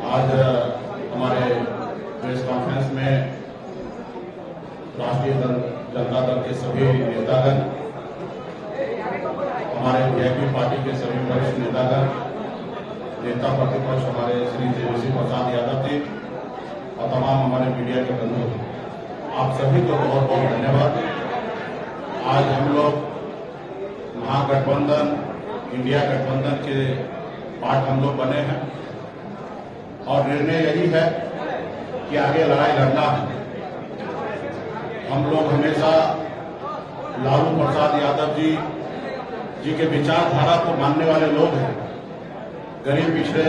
आज हमारे press conference में राष्ट्रीय जनता दल के सभी नेतागण, हमारे वीआईपी पार्टी के सभी वरिष्ठ नेतागण, नेता प्रतिपक्ष हमारे श्री तेजस्वी प्रसाद यादव जी और तमाम हमारे मीडिया के बंधु, आप सभी को बहुत बहुत धन्यवाद। आज हम लोग महागठबंधन, इंडिया गठबंधन के पार्ट हम लोग बने हैं और निर्णय यही है कि आगे लड़ाई लड़ना है। हम लोग हमेशा लालू प्रसाद यादव जी के विचारधारा को मानने वाले लोग हैं। गरीब पिछड़े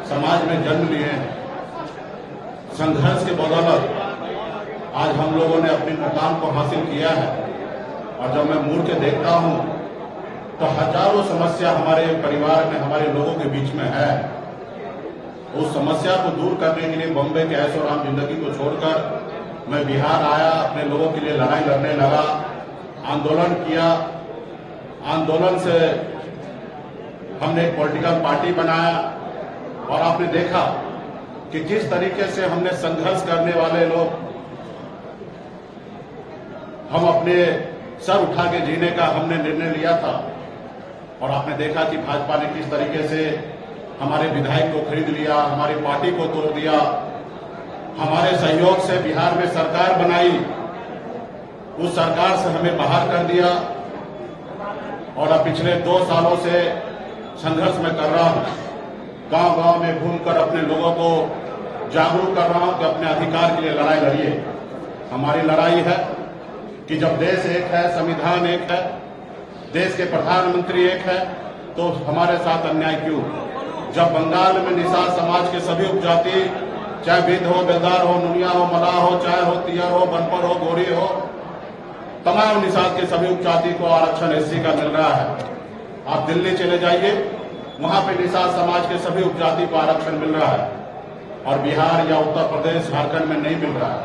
समाज में जन्म लिए हैं। संघर्ष के बदौलत आज हम लोगों ने अपनी मुकाम को हासिल किया है और जब मैं मुड़ के देखता हूं तो हजारों समस्या हमारे परिवार में, हमारे लोगों के बीच में है। उस समस्या को दूर करने के लिए बॉम्बे के ऐशोआराम जिंदगी को छोड़कर मैं बिहार आया, अपने लोगों के लिए लड़ाई लड़ने लगा, आंदोलन किया। आंदोलन से हमने एक पॉलिटिकल पार्टी बनाया और आपने देखा कि किस तरीके से हमने संघर्ष करने वाले लोग, हम अपने सर उठा के जीने का हमने निर्णय लिया था। और आपने देखा कि भाजपा ने किस तरीके से हमारे विधायक को खरीद लिया, हमारी पार्टी को तोड़ दिया, हमारे सहयोग से बिहार में सरकार बनाई, उस सरकार से हमें बाहर कर दिया। और अब पिछले 2 सालों से संघर्ष में कर रहा हूं, गांव-गांव में घूमकर अपने लोगों को जागरूक कर रहा हूं कि अपने अधिकार के लिए लड़ाई लड़िए। हमारी लड़ाई है कि जब देश एक है, संविधान एक है, देश के प्रधानमंत्री एक है, तो हमारे साथ अन्याय क्यों? जब बंगाल में निषाद समाज के सभी उपजाति, चाहे बिंद हो, बेलदार हो, नुनिया हो, मलाह हो, चाय हो, तियर हो, बनपर हो, गोरी हो, तमाम निषाद के सभी उपजाति को आरक्षण एससी का मिल रहा है। आप दिल्ली चले जाइए, वहां पे निषाद समाज के सभी उपजाति को आरक्षण मिल रहा है और बिहार या उत्तर प्रदेश, झारखंड में नहीं मिल रहा है।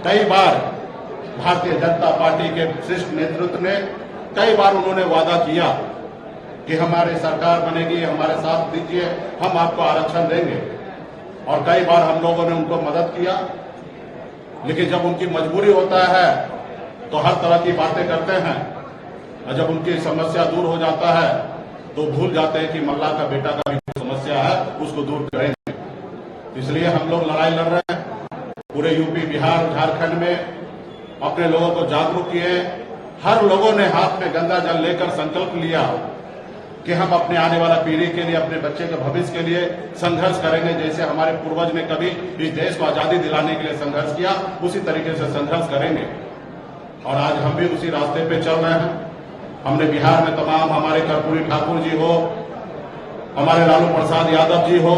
कई बार भारतीय जनता पार्टी के वरिष्ठ नेतृत्व ने कई बार उन्होंने वादा किया कि हमारी सरकार बनेगी, हमारे साथ दीजिए, हम आपको आरक्षण देंगे। और कई बार हम लोगों ने उनको मदद किया, लेकिन जब उनकी मजबूरी होता है तो हर तरह की बातें करते हैं और जब उनकी समस्या दूर हो जाता है तो भूल जाते हैं कि मल्ला का बेटा का भी समस्या है, उसको दूर करेंगे। इसलिए हम लोग लड़ाई लड़ रहे हैं। पूरे यूपी, बिहार, झारखंड में अपने लोगों को जागरूक किए। हर लोगों ने हाथ में गंगा जल लेकर संकल्प लिया कि हम अपने आने वाला पीढ़ी के लिए, अपने बच्चे के भविष्य के लिए संघर्ष करेंगे। जैसे हमारे पूर्वज ने कभी इस देश को आजादी दिलाने के लिए संघर्ष किया, उसी तरीके से संघर्ष करेंगे। और आज हम भी उसी रास्ते पे चल रहे हैं। हमने बिहार में तमाम, हमारे कर्पूरी ठाकुर जी हो, हमारे लालू प्रसाद यादव जी हो,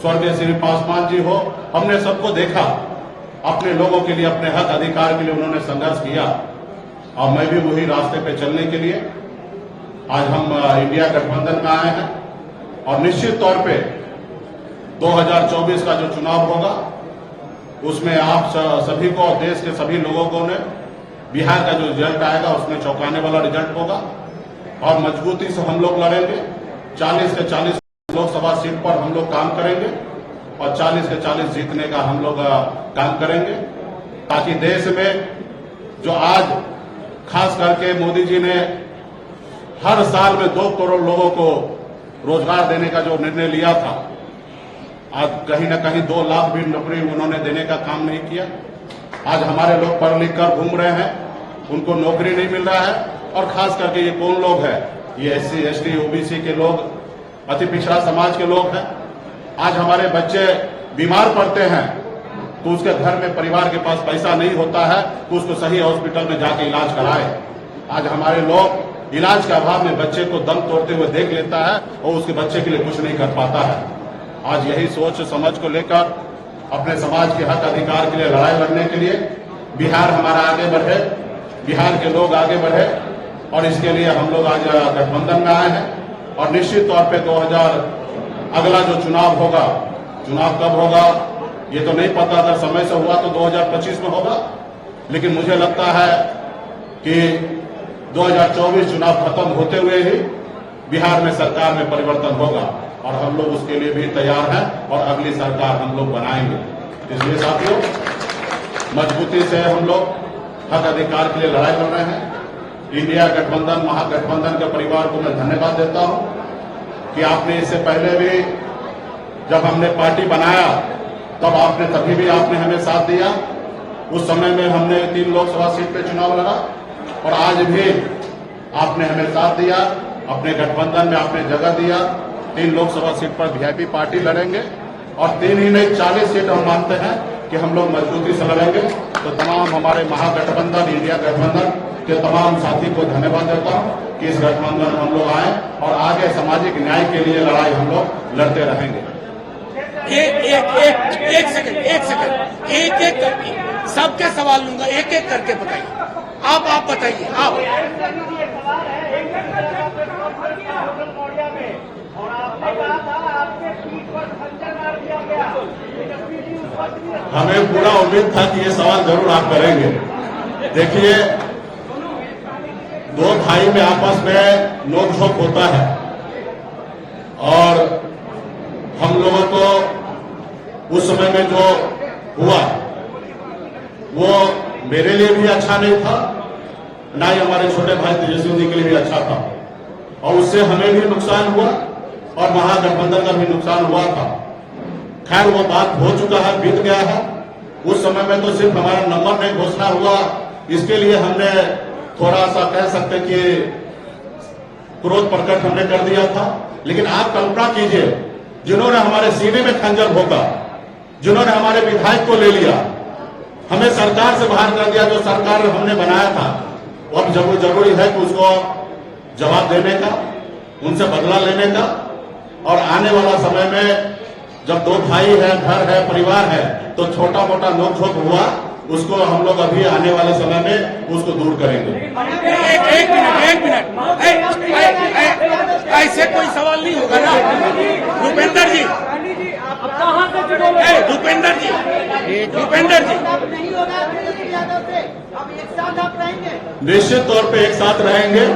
स्वर्गीय श्री पासवान जी हो, हमने सबको देखा। अपने लोगों के लिए, अपने हक अधिकार के लिए उन्होंने संघर्ष किया और मैं भी वही रास्ते पे चलने के लिए आज हम इंडिया गठबंधन में आए हैं। और निश्चित तौर पे 2024 का जो चुनाव होगा उसमें आप सभी को, देश के सभी लोगों को ने, बिहार का जो रिजल्ट आएगा उसमें चौंकाने वाला रिजल्ट होगा और मजबूती से हम लोग लड़ेंगे। 40 के 40 लोकसभा सीट पर हम लोग काम करेंगे और 40 के 40 जीतने का हम लोग काम करेंगे, ताकि देश में जो आज खास करके मोदी जी ने हर साल में 2 करोड़ लोगों को रोजगार देने का जो निर्णय लिया था, आज कहीं न कहीं 2 लाख भी नौकरी उन्होंने देने का काम नहीं किया। आज हमारे लोग पढ़ लिख कर घूम रहे हैं, उनको नौकरी नहीं मिल रहा है। और खास करके ये कौन लोग हैं? ये एससी, एसटी, ओबीसी के लोग, अति पिछड़ा समाज के लोग हैं। आज हमारे बच्चे बीमार पड़ते हैं तो उसके घर में, परिवार के पास पैसा नहीं होता है तो उसको सही हॉस्पिटल में जाके इलाज कराए। आज हमारे लोग इलाज के अभाव में बच्चे को दम तोड़ते हुए देख लेता है और उसके बच्चे के लिए कुछ नहीं कर पाता है। आज यही सोच समझ को लेकर अपने समाज के हक अधिकार के लिए लड़ाई लड़ने के लिए बिहार हमारा आगे बढ़े, बिहार के लोग आगे बढ़े और इसके लिए हम लोग आज गठबंधन में आए हैं। और निश्चित तौर पे 2000 अगला जो चुनाव होगा, चुनाव कब होगा ये तो नहीं पता, अगर समय से हुआ तो 2025 में होगा, लेकिन मुझे लगता है कि 2024 चुनाव खत्म होते हुए ही बिहार में सरकार में परिवर्तन होगा और हम लोग उसके लिए भी तैयार हैं और अगली सरकार हम लोग बनाएंगे। इसलिए साथियों, मजबूती से हम लोग हक अधिकार के लिए लड़ाई लड़ रहे हैं। इंडिया गठबंधन, महागठबंधन के परिवार को मैं धन्यवाद देता हूं कि आपने इससे पहले भी जब हमने पार्टी बनाया तब आपने तभी भी आपने हमें साथ दिया। उस समय में हमने 3 लोकसभा सीट पे चुनाव लड़ा और आज भी आपने हमें साथ दिया। अपने गठबंधन में आपने जगह दिया। 3 लोकसभा सीट पर वीआईपी पार्टी लड़ेंगे और 3 ही नहीं 40 सीट हम मानते हैं कि हम लोग मजबूती से लड़ेंगे। तो तमाम हमारे महागठबंधन, इंडिया गठबंधन के तमाम साथी को धन्यवाद देता हूं कि इस गठबंधन में हम लोग आए और आगे सामाजिक न्याय के लिए लड़ाई हम लोग लड़ते रहेंगे। एक सेकंड, एक करके सबके सवाल लूंगा, एक एक करके बताइए। आप बताइए। आप और आपने कहा था आपके पीठ पर खंजर मार दिया गया। हमें पूरा उम्मीद था कि ये सवाल जरूर आप करेंगे। देखिए, 2 भाई में आपस में नोकझोंक होता है और हम लोगों को उस समय में जो हुआ वो मेरे लिए भी अच्छा नहीं था, ना ही हमारे छोटे भाई तेजस्वी जी के लिए भी अच्छा था और उससे हमें भी नुकसान हुआ और महागठबंधन का भी नुकसान हुआ था। खैर, वो बात हो चुका है, बीत गया है। उस समय में तो सिर्फ हमारा नंबर नहीं घोषणा हुआ, इसके लिए हमने थोड़ा सा कह सकते कि क्रोध प्रकट हमने कर दिया था। लेकिन आप कल्पना कीजिए, जिन्होंने हमारे सीने में खंजर भोंका, जिन्होंने हमारे विधायक को ले लिया, हमें सरकार से बाहर कर दिया, जो सरकार हमने बनाया था, अब जरूरी है कि उसको जवाब देने का, उनसे बदला लेने का। और आने वाला समय में जब 2 भाई है, घर है, परिवार है, तो छोटा मोटा नोकझोंक हुआ, उसको हम लोग अभी आने वाले समय में उसको दूर करेंगे। एक मिनट, ऐसे कोई सवाल नहीं होगा ना। भूपेंद्र जी, भूपेंद्र जी नहीं होगा तेजस्वी यादव से, अब एक साथ आप रहेंगे? निश्चित तौर पे एक साथ रहेंगे।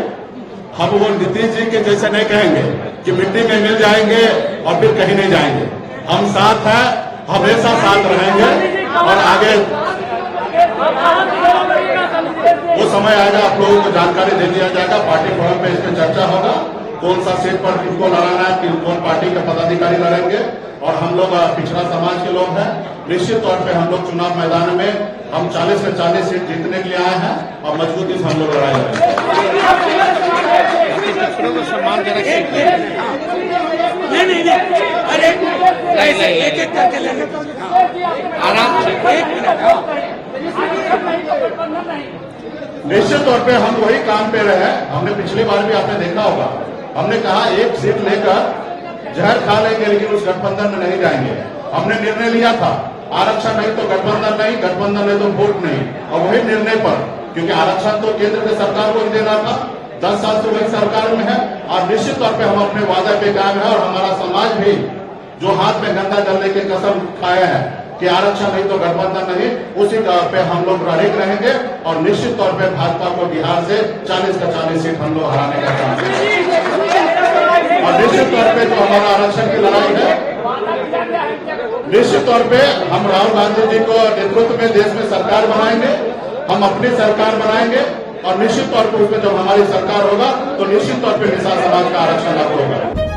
हम वो नीतीश जी के जैसे नहीं कहेंगे कि मिट्टी में मिल जाएंगे और फिर कहीं नहीं जाएंगे। हम साथ हैं, हमेशा साथ रहेंगे और आगे वो समय आएगा, आप लोगों को जानकारी दे दिया जाएगा। पार्टी फोरम पे इस पर चर्चा होगा, कौन सा सीट पर किसको लड़ाना है, कौन पार्टी के पदाधिकारी लड़ेंगे। और हम लोग पिछड़ा समाज के लोग हैं, निश्चित तौर पे हम लोग चुनाव मैदान में हम 40 से 40 सीट जीतने के लिए आए हैं और मजबूती से हम लोग लड़ाई लड़ेंगे। नहीं, अरे ऐसे एक करके लेंगे आराम से। 1 मिनट। निश्चित तौर पे हम वही काम पे रहे। हमने पिछली बार भी आपने देखा होगा, हमने कहा 1 सीट लेकर जहर खा लेंगे लेकिन उस गठबंधन में नहीं जाएंगे। हमने निर्णय लिया था, आरक्षण नहीं तो गठबंधन नहीं, गठबंधन नहीं तो वोट नहीं। और वही निर्णय पर, क्योंकि आरक्षण तो केंद्र की सरकार को ही देना था, 10 साल से वही सरकार में है और निश्चित तौर पे हम अपने वादा पे कायम है। और हमारा समाज भी जो हाथ में गंदा डालने की कसम खाया है कि आरक्षण नहीं तो गठबंधन नहीं, उसी पे हम लोग अड़िग रहेंगे और निश्चित तौर पे भाजपा को बिहार से 40 का 40 सीट हम लोग हराने का काम करेंगे। और निश्चित तौर पे जो हमारा आरक्षण की लड़ाई है, निश्चित तौर पे हम राहुल गांधी जी को नेतृत्व में देश में सरकार बनाएंगे, हम अपनी सरकार बनाएंगे और निश्चित तौर पर उसमें जब हमारी सरकार होगा तो निश्चित तौर पे निषाद समाज का आरक्षण लागू होगा।